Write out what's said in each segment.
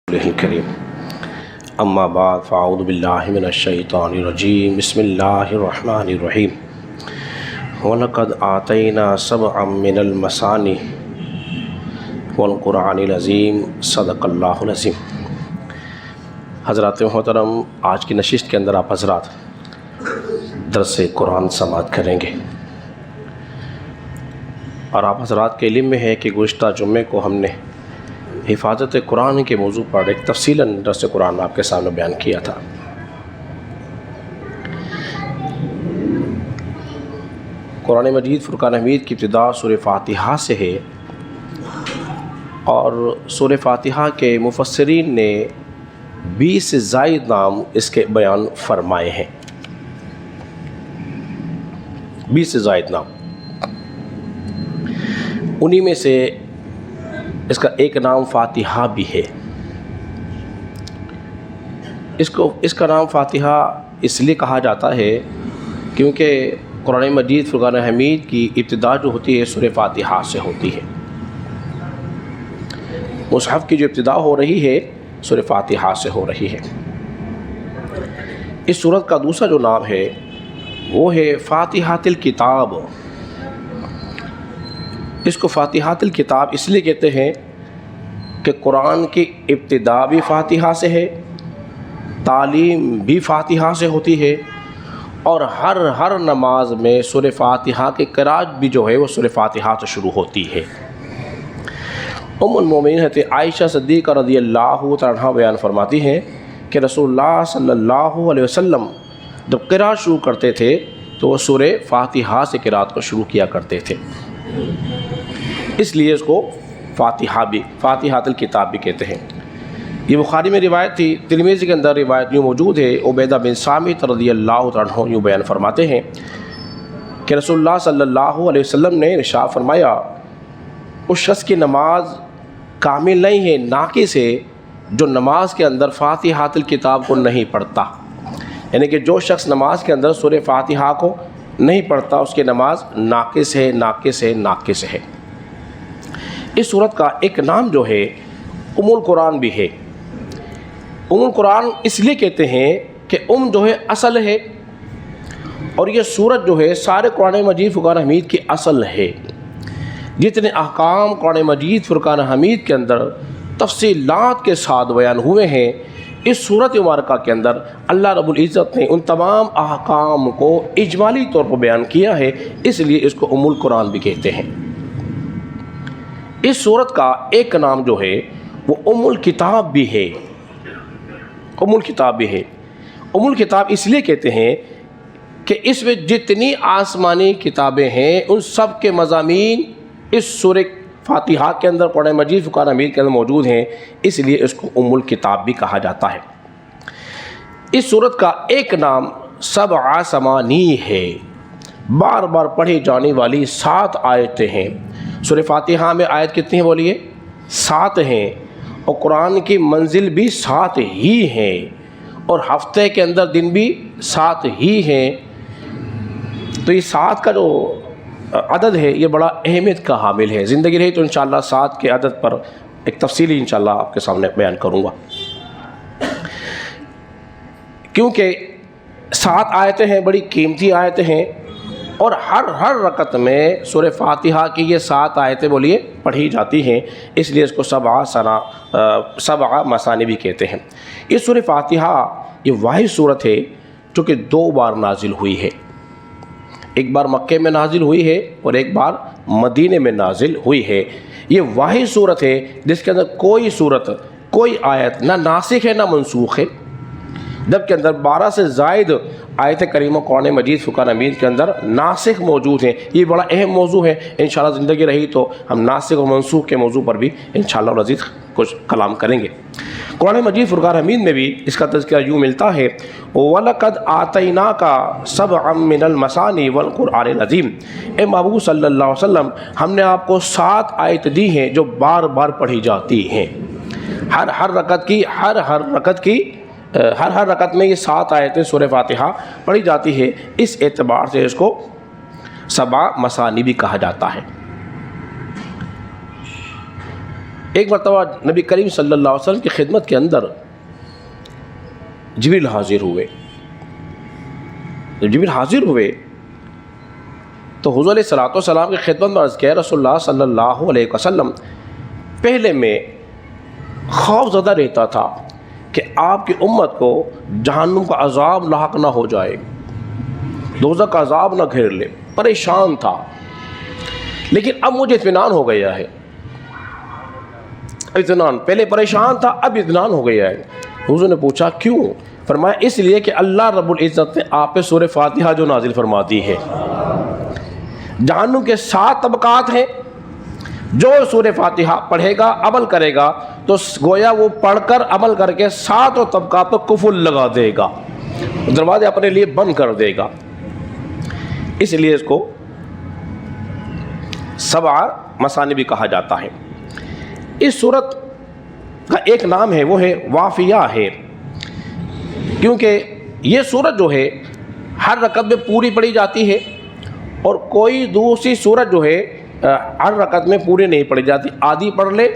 الکریم اما بعد فاعوذ باللہ من الشیطان الرجیم بسم اللہ الرحمن الرحیم وَلَقَدْ آتَيْنَا سَبْعًا مِّنَ الْمَثَانِِ وَالْقُرْآنِ الْعَظِيمِ صدق اللہ العظیم۔ حضرات محترم، آج کی نشست کے اندر آپ حضرات درس قرآن سماعت کریں گے، اور آپ حضرات کے علم میں ہے کہ گزشتہ جمعے کو ہم نے حفاظت قرآن کے موضوع پر ایک تفصیلاً درس قرآن آپ کے سامنے بیان کیا تھا۔ قرآن مجید فرقان حمید کی ابتدا سورہ فاتحہ سے ہے، اور سورہ فاتحہ کے مفسرین نے 20 سے زائد نام اس کے بیان فرمائے ہیں، 20 سے زائد نام۔ انہی میں سے اس کا ایک نام فاتحہ بھی ہے۔ اس کا نام فاتحہ اس لیے کہا جاتا ہے کیونکہ قرآن مجید فرقان حمید کی ابتدا جو ہوتی ہے سورہ فاتحہ سے ہوتی ہے۔ مصحف کی جو ابتدا ہو رہی ہے سورہ فاتحہ سے ہو رہی ہے۔ اس سورت کا دوسرا جو نام ہے وہ ہے فاتحۃ الکتاب۔ اس کو فاتحۃ الکتاب اس لیے کہتے ہیں کہ قرآن کی ابتدا بھی فاتحہ سے ہے، تعلیم بھی فاتحہ سے ہوتی ہے، اور ہر نماز میں سورہ فاتحہ کی قرات بھی جو ہے وہ سورہ فاتحہ سے شروع ہوتی ہے۔ ام المومنین حضرت عائشہ صدیقہ رضی اللہ تعالیٰ عنہا بیان فرماتی ہیں کہ رسول اللہ صلی اللہ علیہ وسلم جب قرات شروع کرتے تھے تو وہ سورہ فاتحہ سے قرات کو شروع کیا کرتے تھے، اس لیے اس کو فاتحۃ الکتاب بھی کہتے ہیں۔ یہ بخاری میں روایت تھی، ترمذی کے اندر روایت یوں موجود ہے، عبیدہ بن صامت رضی اللہ تعالیٰ عنہ یوں بیان فرماتے ہیں کہ رسول اللہ صلی اللہ علیہ وسلم نے ارشاد فرمایا، اس شخص کی نماز کامل نہیں ہے، ناقص ہے، جو نماز کے اندر فاتحۃ الکتاب کو نہیں پڑھتا۔ یعنی کہ جو شخص نماز کے اندر سورہ فاتحہ کو نہیں پڑھتا اس کی نماز ناقص ہے، ناقص ہے، ناقص ہے۔ اس سورت کا ایک نام جو ہے ام القرآن بھی ہے۔ ام القرآن اس لیے کہتے ہیں کہ جو ہے اصل ہے، اور یہ سورت جو ہے سارے قرآن مجید فرقان حمید کی اصل ہے۔ جتنے احکام قرآن مجید فرقان حمید کے اندر تفصیلات کے ساتھ بیان ہوئے ہیں، اس سورت مبارکہ کے اندر اللہ رب العزت نے ان تمام احکام کو اجمالی طور پر بیان کیا ہے، اس لیے اس کو ام القرآن بھی کہتے ہیں۔ اس سورت کا ایک نام جو ہے وہ ام الکتاب بھی ہے، ام الکتاب بھی ہے۔ ام الکتاب اس لیے کہتے ہیں کہ اس میں جتنی آسمانی کتابیں ہیں ان سب کے مضامین اس سورہ فاتحہ کے اندر قرآن مجید فرقان حمید کے اندر موجود ہیں، اس لیے اس کو ام الکتاب بھی کہا جاتا ہے۔ اس سورت کا ایک نام سبع ثمانی ہے، بار بار پڑھی جانے والی 7 آیتیں ہیں۔ سورہ فاتحہ میں آیت کتنی ہیں بولیے؟ 7 ہیں، اور قرآن کی منزل بھی 7 ہی ہیں، اور ہفتے کے اندر دن بھی 7 ہی ہیں۔ تو یہ 7 کا جو عدد ہے یہ بڑا اہمیت کا حامل ہے۔ زندگی رہی تو انشاءاللہ 7 کے عدد پر ایک تفصیلی انشاءاللہ آپ کے سامنے بیان کروں گا، کیونکہ 7 آیتیں ہیں، بڑی قیمتی آیتیں ہیں، اور ہر رکعت میں سورہ فاتحہ کی یہ 7 آیتیں بولیے پڑھی جاتی ہیں، اس لیے اس کو سبع مثانی بھی کہتے ہیں۔ یہ سورہ فاتحہ یہ واحد سورت ہے جو کہ 2 بار نازل ہوئی ہے، ایک بار مکے میں نازل ہوئی ہے اور ایک بار مدینے میں نازل ہوئی ہے۔ یہ واحد سورت ہے جس کے اندر کوئی سورت، کوئی آیت نہ ناسخ ہے نہ منسوخ ہے، جبکہ اندر 12 سے زائد آیت کریمہ قرآن مجید فرقان حمید کے اندر ناسخ موجود ہیں۔ یہ بڑا اہم موضوع ہے، انشاءاللہ زندگی رہی تو ہم ناسخ و منسوخ کے موضوع پر بھی انشاءاللہ العزیز کچھ کلام کریں گے۔ قرآن مجید فرقان حمید میں بھی اس کا تذکرہ یوں ملتا ہے، وَلَقَدْ آتَيْنَاكَ سَبْعًا مِّنَ الْمَثَانِِ وَالْقُرْآنِ الْعَظِيمِ۔ اے محبوب صلی اللہ علیہ وسلم، ہم نے آپ کو 7 آیت دی ہیں جو بار بار پڑھی جاتی ہیں۔ ہر رکعت میں یہ 7 آیتیں سورہ فاتحہ پڑھی جاتی ہے، اس اعتبار سے اس کو سبع مثانی بھی کہا جاتا ہے۔ ایک مرتبہ نبی کریم صلی اللہ علیہ وسلم کی خدمت کے اندر جبریل حاضر ہوئے. جب جبریل حاضر ہوئے تو حضور علیہ الصلوۃ والسلام کی خدمت میں عرض کیا رسول اللہ صلی اللہ علیہ وسلم، پہلے میں خوف زدہ رہتا تھا کہ آپ کی امت کو جہنم کا عذاب لاحق نہ ہو جائے، دوزخ کا عذاب نہ گھیر لے، پریشان تھا. لیکن اب مجھے اطمینان ہو گیا ہے. اطمینان، پہلے پریشان تھا، اب اطمینان ہو گیا ہے. حضور نے پوچھا کیوں؟ فرمایا اس لیے کہ اللہ رب العزت نے آپ پہ سورہ فاتحہ جو نازل فرما دی ہے. جہنم کے 7 طبقات ہیں، جو سورہ فاتحہ پڑھے گا عمل کرے گا تو گویا وہ پڑھ کر عمل کر کے 7 طبقات پر قفل لگا دے گا، دروازے اپنے لیے بند کر دے گا. اس لیے اس کو 7 مثانی بھی کہا جاتا ہے. اس سورت کا ایک نام ہے، وہ ہے وافیہ ہے، کیونکہ یہ سورت جو ہے ہر رکعت میں پوری پڑھی جاتی ہے اور کوئی دوسری سورت جو ہے ہر رکعت میں پوری نہیں پڑھی جاتی. آدھی پڑھ لے،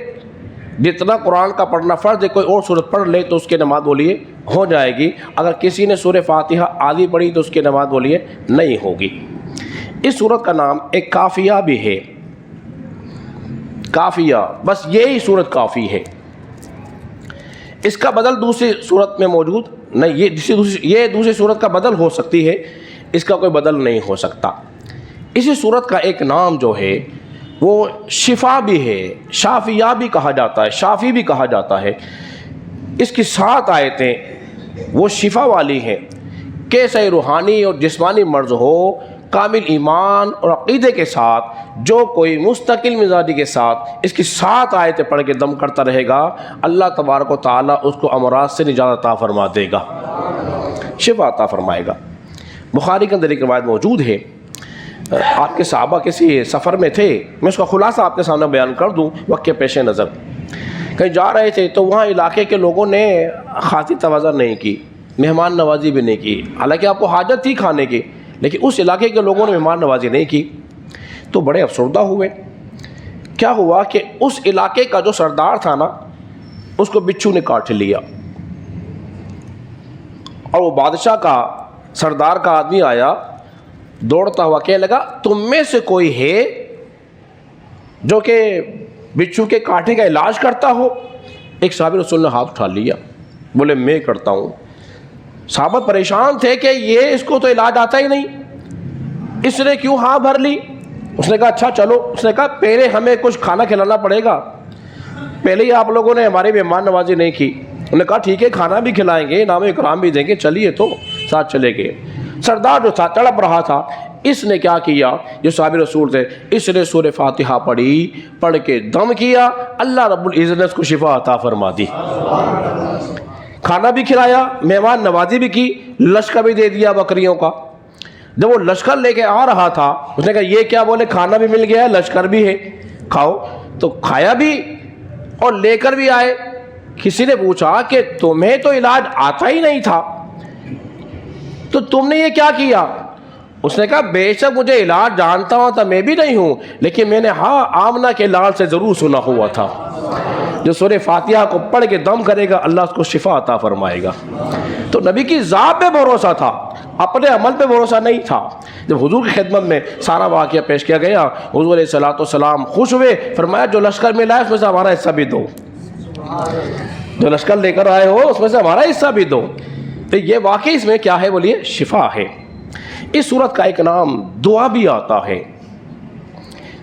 جتنا قرآن کا پڑھنا فرض ہے، کوئی اور سورت پڑھ لے تو اس کی نماز بولیے ہو جائے گی. اگر کسی نے سورہ فاتحہ آدھی پڑھی تو اس کی نماز بولیے نہیں ہوگی. اس سورت کا نام ایک کافیہ بھی ہے. کافیہ، بس یہی سورت کافی ہے. اس کا بدل دوسری سورت میں موجود نہیں. یہ دوسری سورت کا بدل ہو سکتی ہے، اس کا کوئی بدل نہیں ہو سکتا. اسی سورت کا ایک نام جو ہے وہ شفا بھی ہے، شافیہ بھی کہا جاتا ہے، شافی بھی کہا جاتا ہے. اس کی 7 آیتیں وہ شفا والی ہیں. کیسے روحانی اور جسمانی مرض ہو، کامل ایمان اور عقیدے کے ساتھ جو کوئی مستقل مزاجی کے ساتھ اس کی 7 آیتیں پڑھ کے دم کرتا رہے گا، اللہ تبارک و تعالیٰ اس کو امراض سے نجات عطا فرما دے گا، شفا عطا فرمائے گا. بخاری کے اندر ایک روایت موجود ہے، آپ کے صحابہ کسی سفر میں تھے. میں اس کا خلاصہ آپ کے سامنے بیان کر دوں وقت کے پیش نظر. کہیں جا رہے تھے تو وہاں علاقے کے لوگوں نے خاصی توجہ نہیں کی، مہمان نوازی بھی نہیں کی. حالانکہ آپ کو حاجت تھی کھانے کی، لیکن اس علاقے کے لوگوں نے مہمان نوازی نہیں کی. تو بڑے افسردہ ہوئے. کیا ہوا کہ اس علاقے کا جو سردار تھا نا، اس کو بچھو نے کاٹ لیا، اور وہ بادشاہ کا سردار کا آدمی آیا دوڑتا ہوا، کہنے لگا تم میں سے کوئی ہے جو کہ بچھو کے کاٹے کا علاج کرتا ہو؟ ایک صحابی رسول نے ہاتھ اٹھا لیا، بولے میں کرتا ہوں. صحابہ پریشان تھے کہ یہ اس کو تو علاج آتا ہی نہیں، اس نے کیوں ہاں بھر لی؟ اس نے کہا اچھا چلو. اس نے کہا پہلے ہمیں کچھ کھانا کھلانا پڑے گا، پہلے ہی آپ لوگوں نے ہماری مہمان نوازی نہیں کی. انہوں نے کہا ٹھیک ہے، کھانا بھی کھلائیں گے، انعام اکرام بھی دیں گے، چلیے. تو ساتھ چلے گئے. سردار جو تھا تڑپ رہا تھا، اس نے کیا کیا، جو صحابی رسول تھے، اس نے سورہ فاتحہ پڑھی، پڑھ کے دم کیا، اللہ رب العزت نے اس کو شفا عطا فرما دی. کھانا بھی کھلایا، مہمان نوازی بھی کی، لشکر بھی دے دیا بکریوں کا. جب وہ لشکر لے کے آ رہا تھا، اس نے کہا یہ کیا؟ بولے کھانا بھی مل گیا ہے، لشکر بھی ہے، کھاؤ. تو کھایا بھی اور لے کر بھی آئے. کسی نے پوچھا کہ تمہیں تو علاج آتا ہی نہیں تھا، تو تم نے یہ کیا کیا؟ اس نے کہا بے شک مجھے علاج جانتا ہوں تو میں بھی نہیں ہوں، لیکن میں نے ہاں آمنہ کے لال سے ضرور سنا ہوا تھا، جو سورہ فاتحہ کو پڑھ کے دم کرے گا اللہ اس کو شفا عطا فرمائے گا. تو نبی کی ذات پہ بھروسہ تھا، اپنے عمل پہ بھروسہ نہیں تھا. جب حضور کی خدمت میں سارا واقعہ پیش کیا گیا، حضور علیہ الصلوۃ والسلام خوش ہوئے. فرمایا جو لشکر میں لائے اس میں سے ہمارا حصہ بھی دو، جو لشکر لے کر آئے ہو اس میں سے ہمارا حصہ بھی دو. تو یہ واقعی اس میں کیا ہے؟ بولیے شفا ہے. اس سورت کا ایک نام دعا بھی آتا ہے،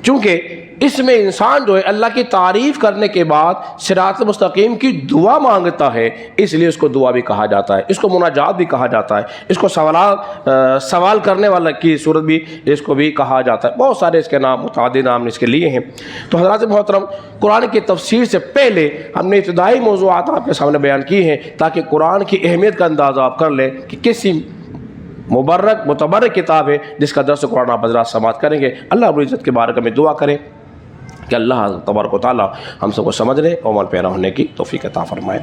چونکہ اس میں انسان جو ہے اللہ کی تعریف کرنے کے بعد صراط مستقیم کی دعا مانگتا ہے، اس لیے اس کو دعا بھی کہا جاتا ہے، اس کو مناجات بھی کہا جاتا ہے، اس کو سوال کرنے والا کی صورت بھی اس کو بھی کہا جاتا ہے. بہت سارے اس کے نام، متعدد نام اس کے لیے ہیں. تو حضرات محترم، قرآن کی تفسیر سے پہلے ہم نے ابتدائی موضوعات آپ کے سامنے بیان کی ہیں تاکہ قرآن کی اہمیت کا اندازہ آپ کر لیں کہ کسی مبارک متبرک کتاب ہے جس کا درس قرآن آپ حضرات سماعت کریں گے. اللہ رب العزت کے بارے میں دعا کریں کہ اللہ تبارک و تعالی ہم سب کو سمجھنے اور عمل پیرا ہونے کی توفیق عطا فرمائے.